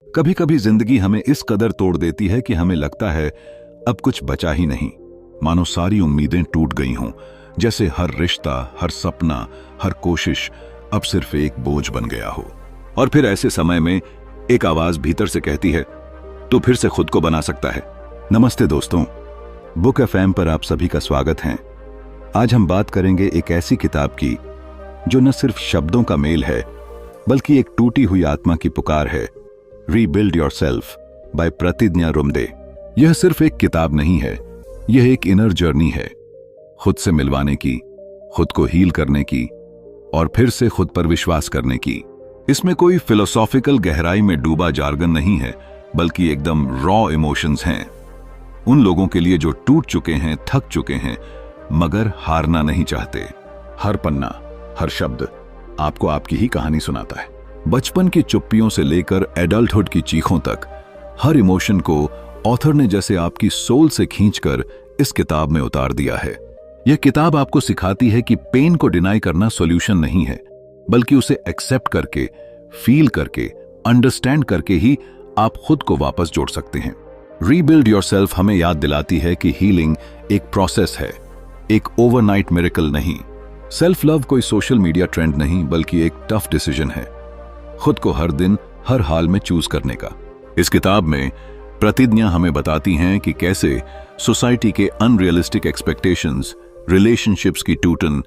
कभी कभी जिंदगी हमें इस कदर तोड़ देती है कि हमें लगता है अब कुछ बचा ही नहीं, मानो सारी उम्मीदें टूट गई हों। जैसे हर रिश्ता, हर सपना, हर कोशिश अब सिर्फ एक बोझ बन गया हो। और फिर ऐसे समय में एक आवाज भीतर से कहती है, तो फिर से खुद को बना सकता है। नमस्ते दोस्तों, बुक एफएम पर आप सभी का स्वागत है। आज हम बात करेंगे एक ऐसी किताब की जो न सिर्फ शब्दों का मेल है बल्कि एक टूटी हुई आत्मा की पुकार है। रीबिल्ड योरसेल्फ बाय प्रतिज्ञा रुमदे। यह सिर्फ एक किताब नहीं है, यह एक इनर जर्नी है, खुद से मिलवाने की, खुद को हील करने की और फिर से खुद पर विश्वास करने की। इसमें कोई फिलोसॉफिकल गहराई में डूबा जार्गन नहीं है, बल्कि एकदम रॉ इमोशंस हैं। उन लोगों के लिए जो टूट चुके हैं, थक चुके हैं, मगर हारना नहीं चाहते। हर पन्ना, हर शब्द आपको आपकी ही कहानी सुनाता है। बचपन की चुप्पियों से लेकर एडल्टहुड की चीखों तक, हर इमोशन को ऑथर ने जैसे आपकी सोल से खींचकर इस किताब में उतार दिया है। यह किताब आपको सिखाती है कि पेन को डिनाई करना सॉल्यूशन नहीं है, बल्कि उसे एक्सेप्ट करके, फील करके, अंडरस्टैंड करके ही आप खुद को वापस जोड़ सकते हैं। रीबिल्ड योरसेल्फ हमें याद दिलाती है कि हीलिंग एक प्रोसेस है, एक ओवरनाइट मिरेकल नहीं। सेल्फ लव कोई सोशल मीडिया ट्रेंड नहीं, बल्कि एक टफ डिसीजन है, खुद को हर दिन हर हाल में चूज करने का। इस किताब में प्रतिज्ञा हमें बताती हैं कि कैसे सोसाइटी के अनरियलिस्टिक एक्सपेक्टेशंस, रिलेशनशिप्स की टूटन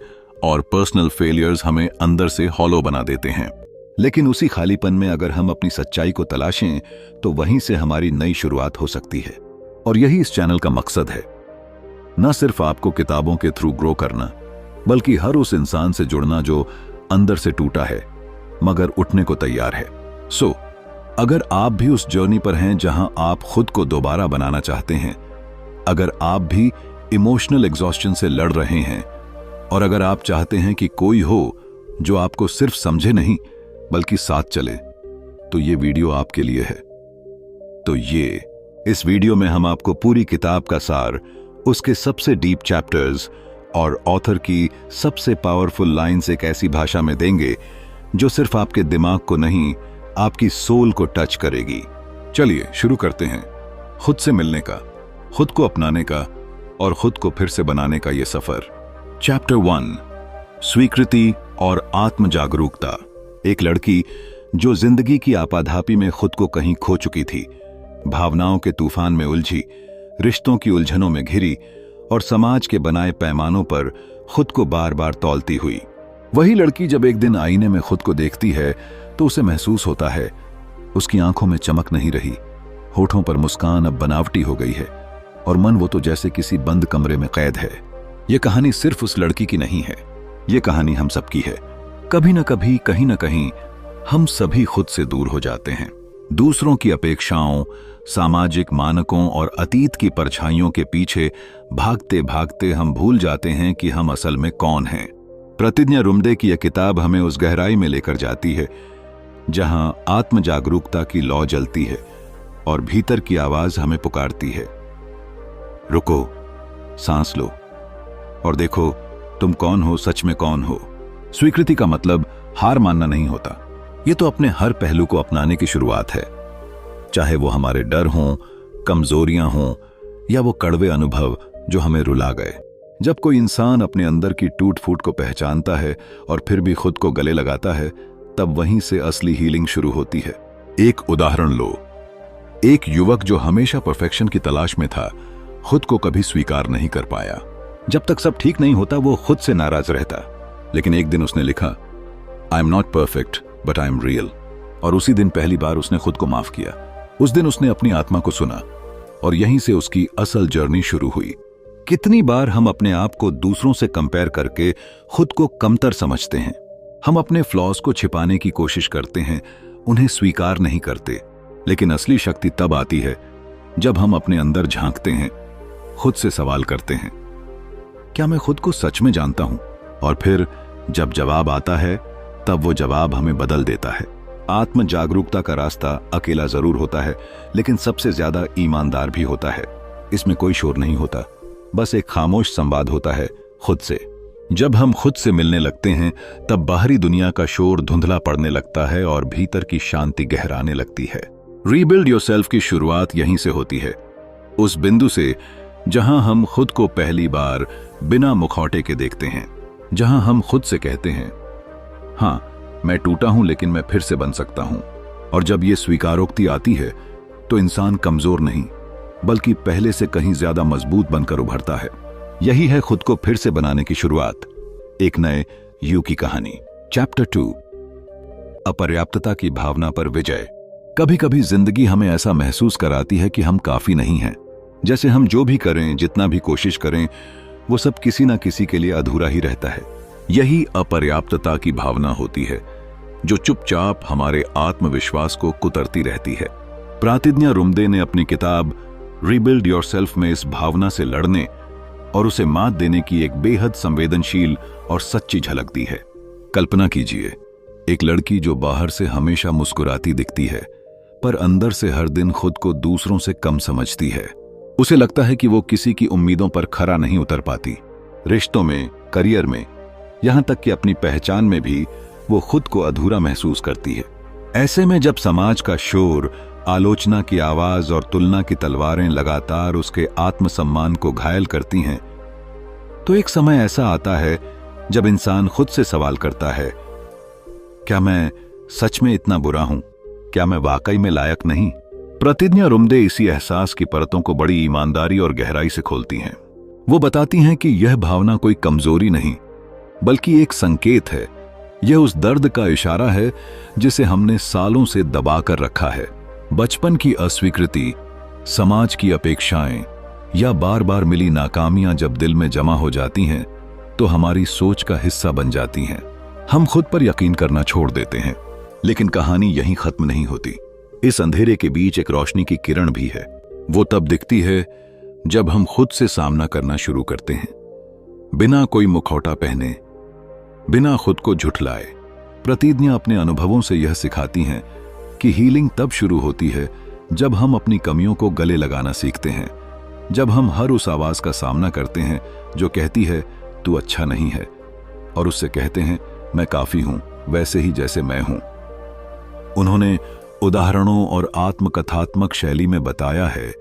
और पर्सनल फेलियर्स हमें अंदर से हॉलो बना देते हैं। लेकिन उसी खालीपन में अगर हम अपनी सच्चाई को तलाशें तो वहीं से हमारी नई शुरुआत हो सकती है। और यही इस चैनल का मकसद है, न सिर्फ आपको किताबों के थ्रू ग्रो करना, बल्कि हर उस इंसान से जुड़ना जो अंदर से टूटा है मगर उठने को तैयार है। सो अगर आप भी उस जर्नी पर हैं जहां आप खुद को दोबारा बनाना चाहते हैं, अगर आप भी इमोशनल एग्जॉस्शन से लड़ रहे हैं, और अगर आप चाहते हैं कि कोई हो जो आपको सिर्फ समझे नहीं बल्कि साथ चले, तो ये वीडियो आपके लिए है। तो इस वीडियो में हम आपको पूरी किताब का सार, उसके सबसे डीप चैप्टर्स और ऑथर की सबसे पावरफुल लाइन्स एक ऐसी भाषा में देंगे जो सिर्फ आपके दिमाग को नहीं, आपकी सोल को टच करेगी। चलिए शुरू करते हैं खुद से मिलने का, खुद को अपनाने का और खुद को फिर से बनाने का ये सफर। चैप्टर 1, स्वीकृति और आत्म जागरूकता। एक लड़की जो जिंदगी की आपाधापी में खुद को कहीं खो चुकी थी, भावनाओं के तूफान में उलझी, रिश्तों की उलझनों में घिरी और समाज के बनाए पैमानों पर खुद को बार बार तौलती हुई। वही लड़की जब एक दिन आईने में खुद को देखती है तो उसे महसूस होता है उसकी आंखों में चमक नहीं रही, होठों पर मुस्कान अब बनावटी हो गई है और मन वो तो जैसे किसी बंद कमरे में कैद है। ये कहानी सिर्फ उस लड़की की नहीं है, ये कहानी हम सबकी है। कभी न कभी, कहीं न कहीं हम सभी खुद से दूर हो जाते हैं। दूसरों की अपेक्षाओं, सामाजिक मानकों और अतीत की परछाइयों के पीछे भागते भागते हम भूल जाते हैं कि हम असल में कौन हैं। प्रतिज्ञा रुमदे की यह किताब हमें उस गहराई में लेकर जाती है जहां आत्म जागरूकता की लौ जलती है और भीतर की आवाज हमें पुकारती है, रुको, सांस लो और देखो तुम कौन हो, सच में कौन हो। स्वीकृति का मतलब हार मानना नहीं होता, ये तो अपने हर पहलू को अपनाने की शुरुआत है, चाहे वो हमारे डर हों, कमजोरियां हों या वो कड़वे अनुभव जो हमें रुला गए। जब कोई इंसान अपने अंदर की टूट फूट को पहचानता है और फिर भी खुद को गले लगाता है, तब वहीं से असली हीलिंग शुरू होती है। एक उदाहरण लो, एक युवक जो हमेशा परफेक्शन की तलाश में था, खुद को कभी स्वीकार नहीं कर पाया। जब तक सब ठीक नहीं होता वो खुद से नाराज रहता, लेकिन एक दिन उसने लिखा, I am not perfect but I am real, और उसी दिन पहली बार उसने खुद को माफ किया। उस दिन उसने अपनी आत्मा को सुना और यहीं से उसकी असल जर्नी शुरू हुई। कितनी बार हम अपने आप को दूसरों से कंपेयर करके खुद को कमतर समझते हैं। हम अपने फ्लॉज को छिपाने की कोशिश करते हैं, उन्हें स्वीकार नहीं करते। लेकिन असली शक्ति तब आती है जब हम अपने अंदर झांकते हैं, खुद से सवाल करते हैं, क्या मैं खुद को सच में जानता हूं? और फिर जब जवाब आता है तब वो जवाब हमें बदल देता है। आत्म जागरूकता का रास्ता अकेला जरूर होता है, लेकिन सबसे ज्यादा ईमानदार भी होता है। इसमें कोई शोर नहीं होता, बस एक खामोश संवाद होता है खुद से। जब हम खुद से मिलने लगते हैं तब बाहरी दुनिया का शोर धुंधला पड़ने लगता है और भीतर की शांति गहराने लगती है। रीबिल्ड योरसेल्फ की शुरुआत यहीं से होती है, उस बिंदु से जहां हम खुद को पहली बार बिना मुखौटे के देखते हैं, जहां हम खुद से कहते हैं, हां, मैं टूटा हूं लेकिन मैं फिर से बन सकता हूं। और जब यह स्वीकारोक्ति आती है तो इंसान कमजोर नहीं बल्कि पहले से कहीं ज्यादा मजबूत बनकर उभरता है। यही है खुद को फिर से बनाने की शुरुआत, एक नए यू की कहानी। चैप्टर 2, अपर्याप्तता की भावना पर विजय। कभी कभी जिंदगी हमें ऐसा महसूस कराती है कि हम काफी नहीं हैं, जैसे हम जो भी करें, जितना भी कोशिश करें, वो सब किसी ना किसी के लिए अधूरा ही रहता है। यही अपर्याप्तता की भावना होती है जो चुपचाप हमारे आत्मविश्वास को कुतरती रहती है। प्रातिज्ञा रुम्दे ने अपनी किताब रीबिल्ड योरसेल्फ में इस भावना से लड़ने और उसे मात देने की एक बेहद संवेदनशील और सच्ची झलक दी है। कल्पना कीजिए, एक लड़की जो बाहर से हमेशा मुस्कुराती दिखती है पर अंदर से हर दिन खुद को दूसरों से कम समझती है। उसे लगता है कि वो किसी की उम्मीदों पर खरा नहीं उतर पाती, रिश्तों में, करियर में, यहां तक कि अपनी पहचान में भी वो खुद को अधूरा महसूस करती है। ऐसे में जब समाज का शोर, आलोचना की आवाज और तुलना की तलवारें लगातार उसके आत्मसम्मान को घायल करती हैं, तो एक समय ऐसा आता है जब इंसान खुद से सवाल करता है, क्या मैं सच में इतना बुरा हूं? क्या मैं वाकई में लायक नहीं? प्रतिज्ञा रुम्दे इसी एहसास की परतों को बड़ी ईमानदारी और गहराई से खोलती हैं। वो बताती हैं कि यह भावना कोई कमजोरी नहीं बल्कि एक संकेत है। यह उस दर्द का इशारा है जिसे हमने सालों से दबा कर रखा है। बचपन की अस्वीकृति, समाज की अपेक्षाएं या बार बार मिली नाकामियां जब दिल में जमा हो जाती हैं तो हमारी सोच का हिस्सा बन जाती हैं। हम खुद पर यकीन करना छोड़ देते हैं। लेकिन कहानी यहीं खत्म नहीं होती। इस अंधेरे के बीच एक रोशनी की किरण भी है। वो तब दिखती है जब हम खुद से सामना करना शुरू करते हैं, बिना कोई मुखौटा पहने, बिना खुद को झुठलाए। प्रतिज्ञा अपने अनुभवों से यह सिखाती हैं कि हीलिंग तब शुरू होती है जब हम अपनी कमियों को गले लगाना सीखते हैं, जब हम हर उस आवाज का सामना करते हैं जो कहती है तू अच्छा नहीं है, और उससे कहते हैं मैं काफी हूं, वैसे ही जैसे मैं हूं। उन्होंने उदाहरणों और आत्मकथात्मक शैली में बताया है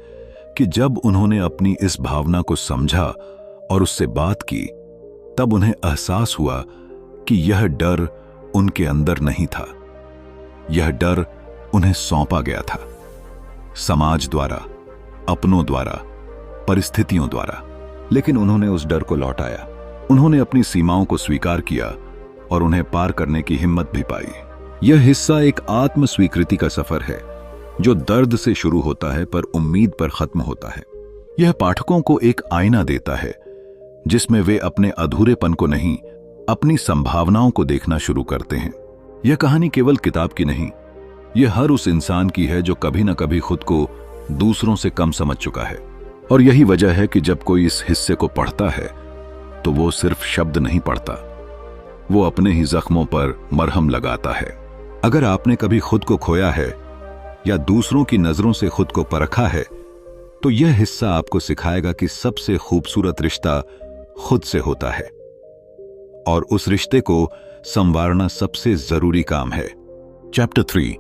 कि जब उन्होंने अपनी इस भावना को समझा और उससे बात की, तब उन्हें एहसास हुआ कि यह डर उनके अंदर नहीं था। यह डर उन्हें सौंपा गया था, समाज द्वारा, अपनों द्वारा, परिस्थितियों द्वारा। लेकिन उन्होंने उस डर को लौटाया। उन्होंने अपनी सीमाओं को स्वीकार किया और उन्हें पार करने की हिम्मत भी पाई। यह हिस्सा एक आत्म स्वीकृति का सफर है जो दर्द से शुरू होता है पर उम्मीद पर खत्म होता है। यह पाठकों को एक आईना देता है जिसमें वे अपने अधूरेपन को नहीं, अपनी संभावनाओं को देखना शुरू करते हैं। यह कहानी केवल किताब की नहीं, यह हर उस इंसान की है जो कभी न कभी खुद को दूसरों से कम समझ चुका है। और यही वजह है कि जब कोई इस हिस्से को पढ़ता है तो वो सिर्फ शब्द नहीं पढ़ता, वो अपने ही जख्मों पर मरहम लगाता है। अगर आपने कभी खुद को खोया है या दूसरों की नजरों से खुद को परखा है तो यह हिस्सा आपको सिखाएगा कि सबसे खूबसूरत रिश्ता खुद से होता है और उस रिश्ते को संवारना सबसे जरूरी काम है। चैप्टर 3,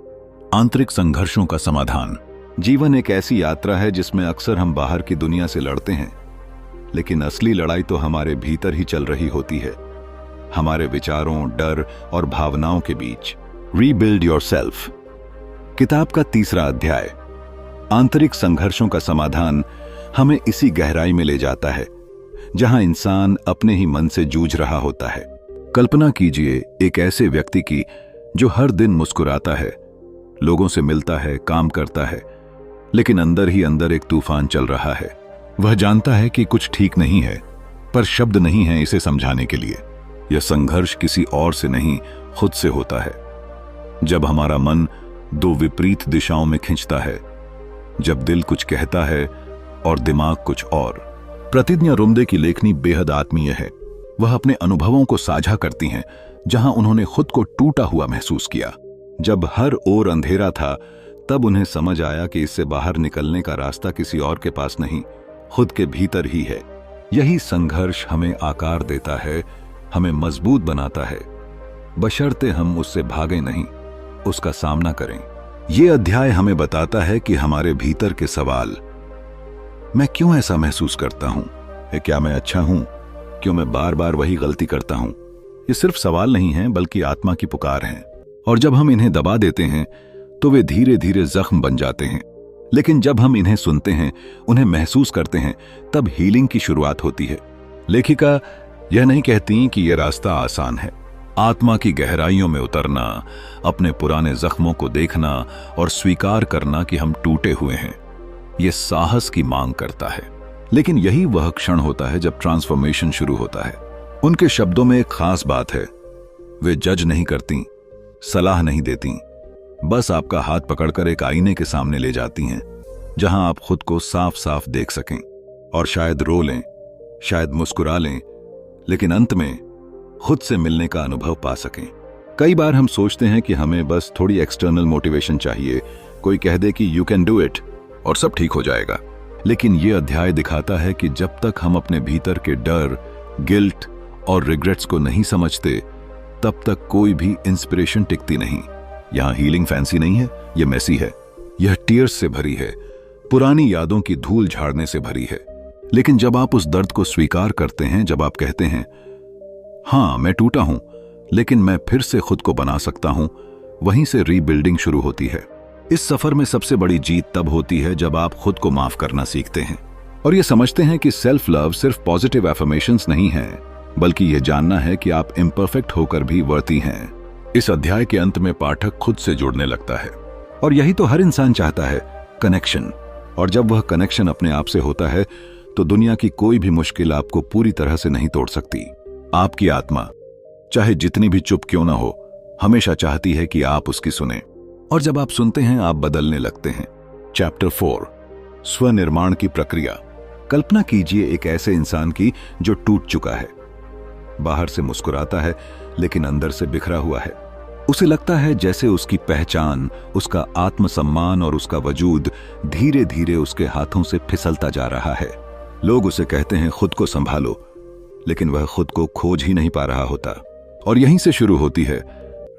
आंतरिक संघर्षों का समाधान। जीवन एक ऐसी यात्रा है जिसमें अक्सर हम बाहर की दुनिया से लड़ते हैं, लेकिन असली लड़ाई तो हमारे भीतर ही चल रही होती है, हमारे विचारों, डर और भावनाओं के बीच। रीबिल्ड योरसेल्फ किताब का 3रा अध्याय, आंतरिक संघर्षों का समाधान, हमें इसी गहराई में ले जाता है जहां इंसान अपने ही मन से जूझ रहा होता है। कल्पना कीजिए एक ऐसे व्यक्ति की जो हर दिन मुस्कुराता है, लोगों से मिलता है, काम करता है, लेकिन अंदर ही अंदर एक तूफान चल रहा है। वह जानता है कि कुछ ठीक नहीं है, पर शब्द नहीं है इसे समझाने के लिए। यह संघर्ष किसी और से नहीं, खुद से होता है। जब हमारा मन 2 विपरीत दिशाओं में खिंचता है, जब दिल कुछ कहता है और दिमाग कुछ और। प्रतिज्ञा रुम्दे की लेखनी बेहद आत्मीय है। वह अपने अनुभवों को साझा करती हैं जहां उन्होंने खुद को टूटा हुआ महसूस किया। जब हर ओर अंधेरा था, तब उन्हें समझ आया कि इससे बाहर निकलने का रास्ता किसी और के पास नहीं, खुद के भीतर ही है। यही संघर्ष हमें आकार देता है, हमें मजबूत बनाता है, बशर्ते हम उससे भागें नहीं, उसका सामना करें। ये अध्याय हमें बताता है कि हमारे भीतर के सवाल, मैं क्यों ऐसा महसूस करता हूं, क्या मैं अच्छा हूं, क्यों मैं बार बार वही गलती करता हूं, ये सिर्फ सवाल नहीं हैं बल्कि आत्मा की पुकार हैं। और जब हम इन्हें दबा देते हैं तो वे धीरे धीरे जख्म बन जाते हैं। लेकिन जब हम इन्हें सुनते हैं, उन्हें महसूस करते हैं, तब हीलिंग की शुरुआत होती है। लेखिका यह नहीं कहती कि यह रास्ता आसान है। आत्मा की गहराइयों में उतरना, अपने पुराने जख्मों को देखना और स्वीकार करना कि हम टूटे हुए हैं, यह साहस की मांग करता है। लेकिन यही वह क्षण होता है जब ट्रांसफॉर्मेशन शुरू होता है। उनके शब्दों में एक खास बात है, वे जज नहीं करती, सलाह नहीं देती, बस आपका हाथ पकड़कर एक आईने के सामने ले जाती हैं, जहां आप खुद को साफ साफ देख सकें और शायद रो लें, शायद मुस्कुरा लें, लेकिन अंत में खुद से मिलने का अनुभव पा सकें। कई बार हम सोचते हैं कि हमें बस थोड़ी एक्सटर्नल मोटिवेशन चाहिए, कोई कह दे कि यू कैन डू इट और सब ठीक हो जाएगा। लेकिन यह अध्याय दिखाता है कि जब तक हम अपने भीतर के डर, गिल्ट और रिग्रेट्स को नहीं समझते, तब तक कोई भी इंस्पिरेशन टिकती नहीं। यहां हीलिंग फैंसी नहीं है, यह मेसी है, यह टीयर्स से भरी है, पुरानी यादों की धूल झाड़ने से भरी है। लेकिन जब आप उस दर्द को स्वीकार करते हैं, जब आप कहते हैं हां मैं टूटा हूं लेकिन मैं फिर से खुद को बना सकता हूं, वहीं से रीबिल्डिंग शुरू होती है। इस सफर में सबसे बड़ी जीत तब होती है जब आप खुद को माफ करना सीखते हैं और यह समझते हैं कि सेल्फ लव सिर्फ पॉजिटिव एफर्मेशंस नहीं है, बल्कि यह जानना है कि आप इम्परफेक्ट होकर भी वर्ती हैं। इस अध्याय के अंत में पाठक खुद से जुड़ने लगता है और यही तो हर इंसान चाहता है, कनेक्शन। और जब वह कनेक्शन अपने आप से होता है तो दुनिया की कोई भी मुश्किल आपको पूरी तरह से नहीं तोड़ सकती। आपकी आत्मा, चाहे जितनी भी चुप क्यों ना हो, हमेशा चाहती है कि आप उसकी सुने। और जब आप सुनते हैं, आप बदलने लगते हैं। चैप्टर 4, स्वनिर्माण की प्रक्रिया। कल्पना कीजिए एक ऐसे इंसान की जो टूट चुका है, बाहर से मुस्कुराता है लेकिन अंदर से बिखरा हुआ है। उसे लगता है जैसे उसकी पहचान, उसका आत्मसम्मान और उसका वजूद धीरे धीरे उसके हाथों से फिसलता जा रहा है। लोग उसे कहते हैं खुद को संभालो, लेकिन वह खुद को खोज ही नहीं पा रहा होता। और यहीं से शुरू होती है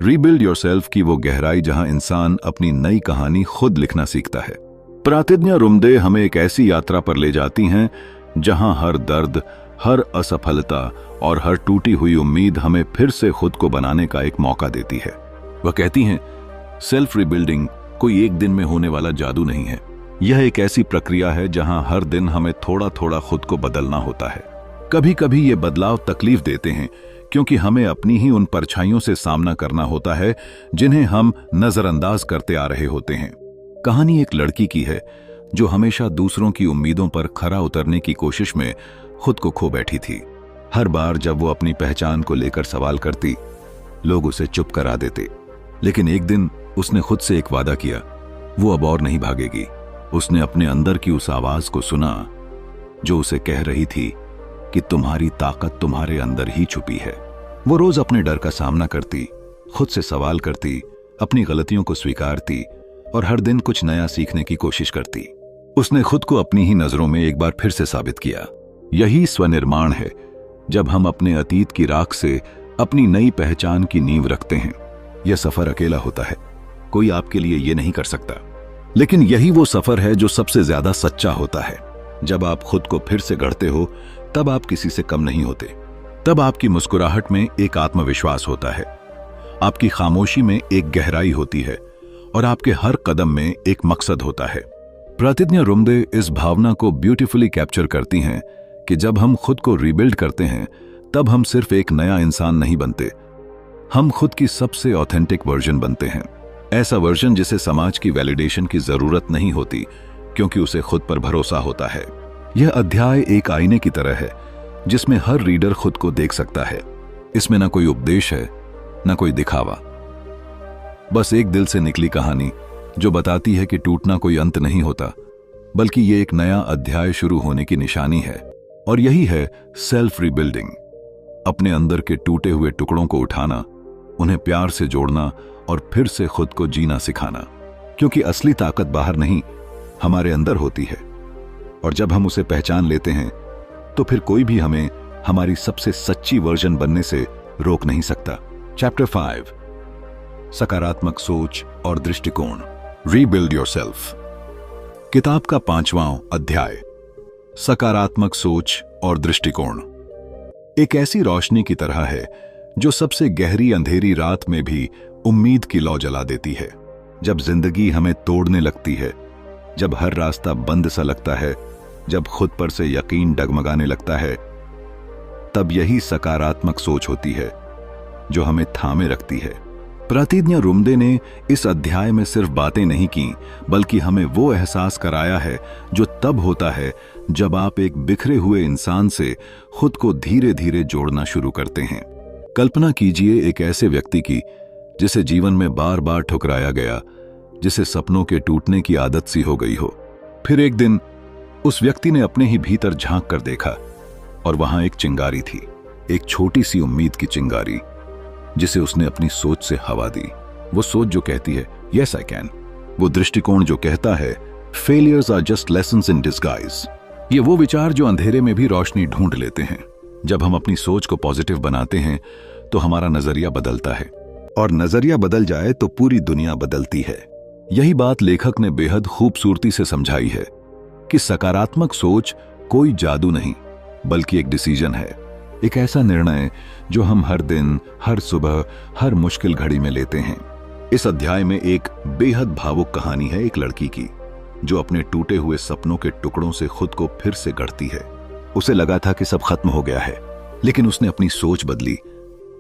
रीबिल्ड योरसेल्फ की वो गहराई जहां इंसान अपनी नई कहानी खुद लिखना सीखता है। प्रातिज्ञा रुमदे हमें एक ऐसी यात्रा पर ले जाती हैं जहां हर दर्द, हर असफलता और हर टूटी हुई उम्मीद हमें फिर से खुद को बनाने का एक मौका देती है। वह कहती हैं, सेल्फ रिबिल्डिंग कोई एक दिन में होने वाला जादू नहीं है। यह एक ऐसी प्रक्रिया है जहां हर दिन हमें थोड़ा थोड़ा खुद को बदलना होता है। कभी कभी ये बदलाव तकलीफ देते हैं, क्योंकि हमें अपनी ही उन परछाइयों से सामना करना होता है जिन्हें हम नजरअंदाज करते आ रहे होते हैं। कहानी एक लड़की की है जो हमेशा दूसरों की उम्मीदों पर खरा उतरने की कोशिश में खुद को खो बैठी थी। हर बार जब वो अपनी पहचान को लेकर सवाल करती, लोग उसे चुप करा देते। लेकिन एक दिन उसने खुद से एक वादा किया, वो अब और नहीं भागेगी। उसने अपने अंदर की उस आवाज को सुना जो उसे कह रही थी कि तुम्हारी ताकत तुम्हारे अंदर ही छुपी है। वो रोज अपने डर का सामना करती, खुद से सवाल करती, अपनी गलतियों को स्वीकारती और हर दिन कुछ नया सीखने की कोशिश करती। उसने खुद को अपनी ही नजरों में एक बार फिर से साबित किया। यही स्वनिर्माण है, जब हम अपने अतीत की राख से अपनी नई पहचान की नींव रखते हैं। यह सफर अकेला होता है, कोई आपके लिए यह नहीं कर सकता। लेकिन यही वो सफर है जो सबसे ज्यादा सच्चा होता है। जब आप खुद को फिर से गढ़ते हो, तब आप किसी से कम नहीं होते। तब आपकी मुस्कुराहट में एक आत्मविश्वास होता है, आपकी खामोशी में एक गहराई होती है और आपके हर कदम में एक मकसद होता है। प्रतिज्ञा रुमदे इस भावना को ब्यूटीफुली कैप्चर करती हैं कि जब हम खुद को रीबिल्ड करते हैं, तब हम सिर्फ एक नया इंसान नहीं बनते, हम खुद की सबसे ऑथेंटिक वर्जन बनते हैं। ऐसा वर्जन जिसे समाज की वैलिडेशन की जरूरत नहीं होती, क्योंकि उसे खुद पर भरोसा होता है। यह अध्याय एक आईने की तरह है जिसमें हर रीडर खुद को देख सकता है। इसमें ना कोई उपदेश है, ना कोई दिखावा, बस एक दिल से निकली कहानी जो बताती है कि टूटना कोई अंत नहीं होता, बल्कि ये एक नया अध्याय शुरू होने की निशानी है। और यही है सेल्फ रीबिल्डिंग, अपने अंदर के टूटे हुए टुकड़ों को उठाना, उन्हें प्यार से जोड़ना और फिर से खुद को जीना सिखाना। क्योंकि असली ताकत बाहर नहीं, हमारे अंदर होती है, और जब हम उसे पहचान लेते हैं तो फिर कोई भी हमें हमारी सबसे सच्ची वर्जन बनने से रोक नहीं सकता। चैप्टर 5, सकारात्मक सोच और दृष्टिकोण। Rebuild yourself. किताब का 5वां अध्याय, सकारात्मक सोच और दृष्टिकोण, एक ऐसी रोशनी की तरह है जो सबसे गहरी अंधेरी रात में भी उम्मीद की लौ जला देती है। जब जिंदगी हमें तोड़ने लगती है, जब हर रास्ता बंद सा लगता है, जब खुद पर से यकीन डगमगाने लगता है, तब यही सकारात्मक सोच होती है जो हमें थामे रखती है। प्रतिज्ञा रुमदे ने इस अध्याय में सिर्फ बातें नहीं की, बल्कि हमें वो एहसास कराया है जो तब होता है जब आप एक बिखरे हुए इंसान से खुद को धीरे धीरे जोड़ना शुरू करते हैं। कल्पना कीजिए एक ऐसे व्यक्ति की जिसे जीवन में बार बार ठुकराया गया, जिसे सपनों के टूटने की आदत सी हो गई हो। फिर एक दिन उस व्यक्ति ने अपने ही भीतर झांक कर देखा और वहां एक चिंगारी थी, एक छोटी सी उम्मीद की चिंगारी, जिसे उसने अपनी सोच से हवा दी। वो सोच जो कहती है यस आई कैन, वो दृष्टिकोण जो कहता है failures are just lessons in disguise. ये वो विचार जो अंधेरे में भी रोशनी ढूंढ लेते हैं। जब हम अपनी सोच को पॉजिटिव बनाते हैं तो हमारा नजरिया बदलता है, और नजरिया बदल जाए तो पूरी दुनिया बदलती है। यही बात लेखक ने बेहद खूबसूरती से समझाई है कि सकारात्मक सोच कोई जादू नहीं, बल्कि एक डिसीजन है, एक ऐसा निर्णय जो हम हर दिन, हर सुबह, हर मुश्किल घड़ी में लेते हैं। इस अध्याय में एक बेहद भावुक कहानी है एक लड़की की जो अपने टूटे हुए सपनों के टुकड़ों से खुद को फिर से गढ़ती है। उसे लगा था कि सब खत्म हो गया है, लेकिन उसने अपनी सोच बदली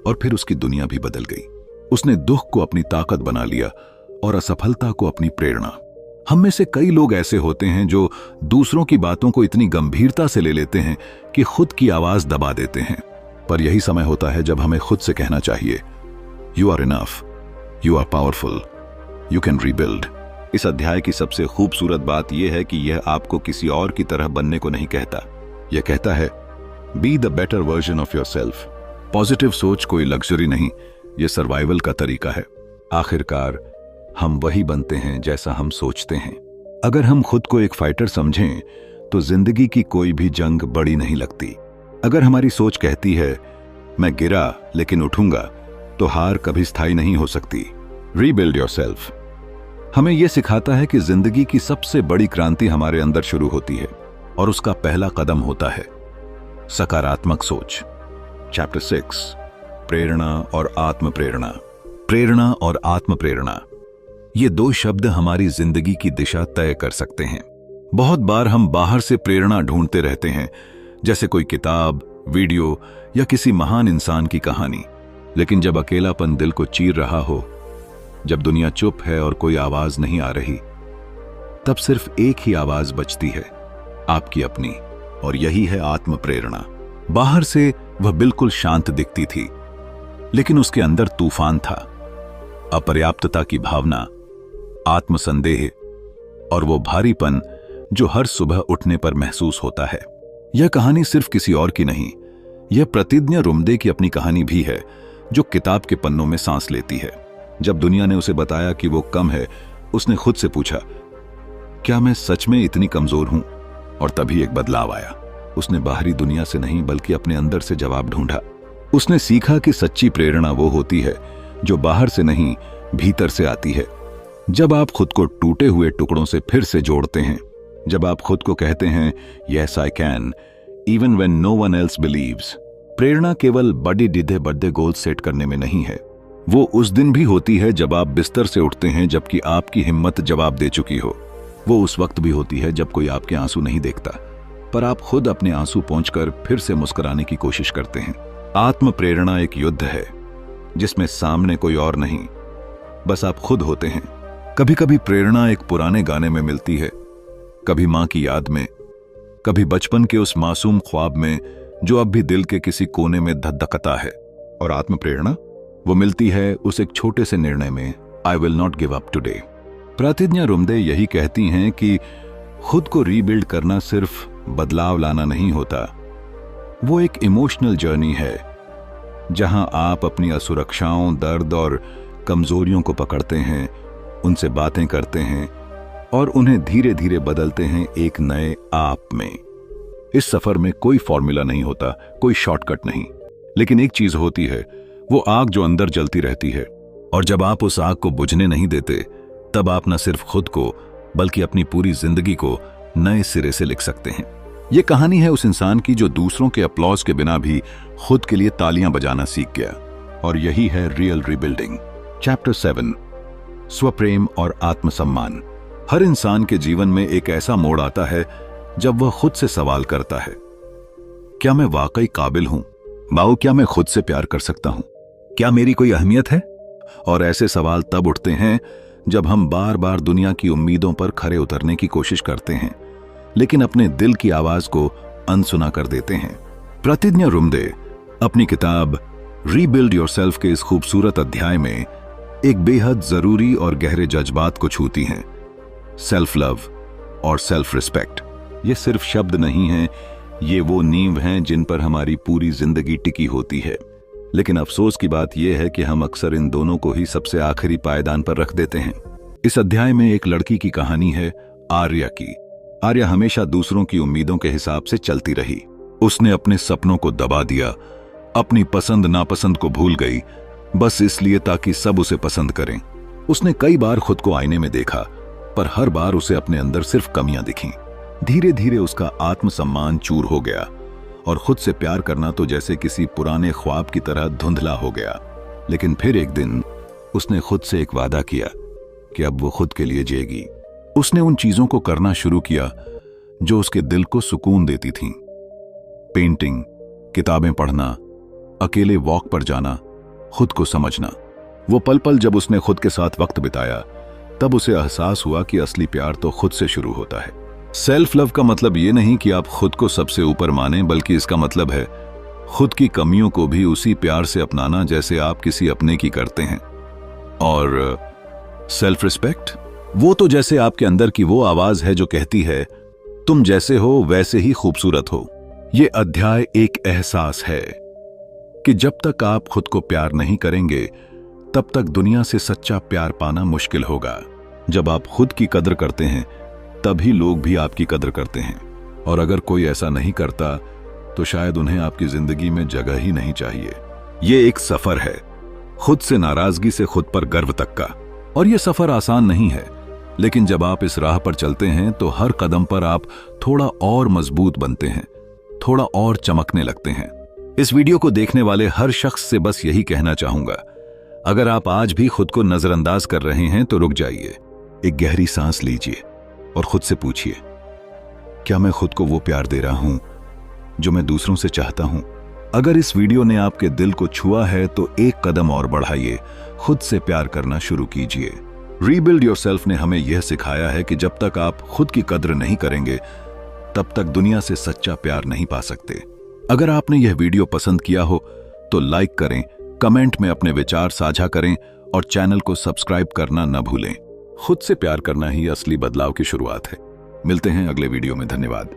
और फिर उसकी दुनिया भी बदल गई। उसने दुख को अपनी ताकत बना लिया और असफलता को अपनी प्रेरणा। हम में से कई लोग ऐसे होते हैं जो दूसरों की बातों को इतनी गंभीरता से ले लेते हैं कि खुद की आवाज दबा देते हैं। पर यही समय होता है जब हमें खुद से कहना चाहिए you are enough, you are powerful, you can rebuild. इस अध्याय की सबसे खूबसूरत बात यह है कि यह आपको किसी और की तरह बनने को नहीं कहता। यह कहता है be the better version of yourself. Positive सोच कोई लग्जरी नहीं, यह सर्वाइवल का तरीका है। आखिरकार हम वही बनते हैं जैसा हम सोचते हैं। अगर हम खुद को एक फाइटर समझें तो जिंदगी की कोई भी जंग बड़ी नहीं लगती। अगर हमारी सोच कहती है मैं गिरा लेकिन उठूंगा, तो हार कभी स्थायी नहीं हो सकती। रीबिल्ड योरसेल्फ हमें यह सिखाता है कि जिंदगी की सबसे बड़ी क्रांति हमारे अंदर शुरू होती है, और उसका पहला कदम होता है सकारात्मक सोच। चैप्टर 6, प्रेरणा और आत्म प्रेरणा। प्रेरणा और आत्म प्रेरणा, ये दो शब्द हमारी जिंदगी की दिशा तय कर सकते हैं। बहुत बार हम बाहर से प्रेरणा ढूंढते रहते हैं, जैसे कोई किताब, वीडियो या किसी महान इंसान की कहानी। लेकिन जब अकेलापन दिल को चीर रहा हो, जब दुनिया चुप है और कोई आवाज नहीं आ रही, तब सिर्फ एक ही आवाज बचती है, आपकी अपनी, और यही है आत्म प्रेरणा। बाहर से वह बिल्कुल शांत दिखती थी, लेकिन उसके अंदर तूफान था। अपर्याप्तता की भावना, आत्मसंदेह और वो भारीपन जो हर सुबह उठने पर महसूस होता है। यह कहानी सिर्फ किसी और की नहीं, यह प्रतिज्ञा रुमदे की अपनी कहानी भी है, जो किताब के पन्नों में सांस लेती है। जब दुनिया ने उसे बताया कि वो कम है, उसने खुद से पूछा क्या मैं सच में इतनी कमजोर हूं? और तभी एक बदलाव आया। उसने बाहरी दुनिया से नहीं बल्कि अपने अंदर से जवाब ढूंढा। उसने सीखा कि सच्ची प्रेरणा वो होती है जो बाहर से नहीं, भीतर से आती है। जब आप खुद को टूटे हुए टुकड़ों से फिर से जोड़ते हैं, जब आप खुद को कहते हैं yes I can even when no one else believes. प्रेरणा केवल बड़े डिधे बड़े गोल सेट करने में नहीं है, वो उस दिन भी होती है जब आप बिस्तर से उठते हैं जबकि आपकी हिम्मत जवाब दे चुकी हो। वो उस वक्त भी होती है जब कोई आपके आंसू नहीं देखता, पर आप खुद अपने आंसू पोंछकर फिर से मुस्कुराने की कोशिश करते हैं। आत्म प्रेरणा एक युद्ध है जिसमें सामने कोई और नहीं, बस आप खुद होते हैं। कभी कभी प्रेरणा एक पुराने गाने में मिलती है, कभी मां की याद में, कभी बचपन के उस मासूम ख्वाब में जो अब भी दिल के किसी कोने में धधकता है। और आत्म प्रेरणा वो मिलती है उस एक छोटे से निर्णय में, I will not give up today. प्रतिज्ञा रुमदे यही कहती हैं कि खुद को रीबिल्ड करना सिर्फ बदलाव लाना नहीं होता, वो एक इमोशनल जर्नी है जहां आप अपनी असुरक्षाओं, दर्द और कमजोरियों को पकड़ते हैं, उनसे बातें करते हैं और उन्हें धीरे धीरे बदलते हैं एक नए आप में। इस सफर में कोई फॉर्मूला नहीं होता, कोई शॉर्टकट नहीं, लेकिन एक चीज होती है, वो आग जो अंदर जलती रहती है, और जब आप उस आग को बुझने नहीं देते, तब आप न सिर्फ खुद को बल्कि अपनी पूरी जिंदगी को नए सिरे से लिख सकते हैं। ये कहानी है उस इंसान की जो दूसरों के अपलॉज के बिना भी खुद के लिए तालियां बजाना सीख गया, और यही है रियल रीबिल्डिंग। चैप्टर 7, स्वप्रेम और आत्मसम्मान। हर इंसान के जीवन में एक ऐसा मोड़ आता है जब वह खुद से सवाल करता है, क्या मैं वाकई काबिल हूं? क्या मैं खुद से प्यार कर सकता हूं? क्या मेरी कोई अहमियत है? और ऐसे सवाल तब उठते हैं जब हम बार बार दुनिया की उम्मीदों पर खरे उतरने की कोशिश करते हैं, लेकिन अपने दिल की आवाज को अनसुना कर देते हैं। प्रतिज्ञा रुमदे अपनी किताब रीबिल्ड योरसेल्फ के इस खूबसूरत अध्याय में एक बेहद जरूरी और गहरे जज्बात को छूती हैं, सेल्फ लव और सेल्फ रिस्पेक्ट। ये सिर्फ शब्द नहीं हैं, ये वो नींव हैं जिन पर हमारी पूरी जिंदगी टिकी होती है। लेकिन अफसोस की बात यह है कि हम अक्सर इन दोनों को ही सबसे आखिरी पायदान पर रख देते हैं। इस अध्याय में एक लड़की की कहानी है, आर्या की। आर्या हमेशा दूसरों की उम्मीदों के हिसाब से चलती रही। उसने अपने सपनों को दबा दिया, अपनी पसंद नापसंद को भूल गई, बस इसलिए ताकि सब उसे पसंद करें। उसने कई बार खुद को आईने में देखा, पर हर बार उसे अपने अंदर सिर्फ कमियां दिखीं। धीरे धीरे उसका आत्मसम्मान चूर हो गया और खुद से प्यार करना तो जैसे किसी पुराने ख्वाब की तरह धुंधला हो गया। लेकिन फिर एक दिन उसने खुद से एक वादा किया कि अब वो खुद के लिए जिएगी। उसने उन चीजों को करना शुरू किया जो उसके दिल को सुकून देती थीं। पेंटिंग, किताबें पढ़ना, अकेले वॉक पर जाना, खुद को समझना। वो पल पल जब उसने खुद के साथ वक्त बिताया, तब उसे एहसास हुआ कि असली प्यार तो खुद से शुरू होता है। सेल्फ लव का मतलब ये नहीं कि आप खुद को सबसे ऊपर मानें, बल्कि इसका मतलब है खुद की कमियों को भी उसी प्यार से अपनाना जैसे आप किसी अपने की करते हैं। और सेल्फ रिस्पेक्ट, वो तो जैसे आपके अंदर की वो आवाज है जो कहती है, तुम जैसे हो वैसे ही खूबसूरत हो। ये अध्याय एक एहसास है कि जब तक आप खुद को प्यार नहीं करेंगे, तब तक दुनिया से सच्चा प्यार पाना मुश्किल होगा। जब आप खुद की कदर करते हैं, तभी लोग भी आपकी कदर करते हैं। और अगर कोई ऐसा नहीं करता, तो शायद उन्हें आपकी जिंदगी में जगह ही नहीं चाहिए। ये एक सफर है, खुद से नाराजगी से खुद पर गर्व तक का। और ये सफर आसान नहीं है, लेकिन जब आप इस राह पर चलते हैं तो हर कदम पर आप थोड़ा और मजबूत बनते हैं, थोड़ा और चमकने लगते हैं। इस वीडियो को देखने वाले हर शख्स से बस यही कहना चाहूंगा, अगर आप आज भी खुद को नजरअंदाज कर रहे हैं तो रुक जाइए, एक गहरी सांस लीजिए और खुद से पूछिए, क्या मैं खुद को वो प्यार दे रहा हूं जो मैं दूसरों से चाहता हूं? अगर इस वीडियो ने आपके दिल को छुआ है तो एक कदम और बढ़ाइए, खुद से प्यार करना शुरू कीजिए। रीबिल्ड योरसेल्फ ने हमें यह सिखाया है कि जब तक आप खुद की कद्र नहीं करेंगे, तब तक दुनिया से सच्चा प्यार नहीं पा सकते। अगर आपने यह वीडियो पसंद किया हो तो लाइक करें, कमेंट में अपने विचार साझा करें और चैनल को सब्सक्राइब करना न भूलें। खुद से प्यार करना ही असली बदलाव की शुरुआत है। मिलते हैं अगले वीडियो में। धन्यवाद।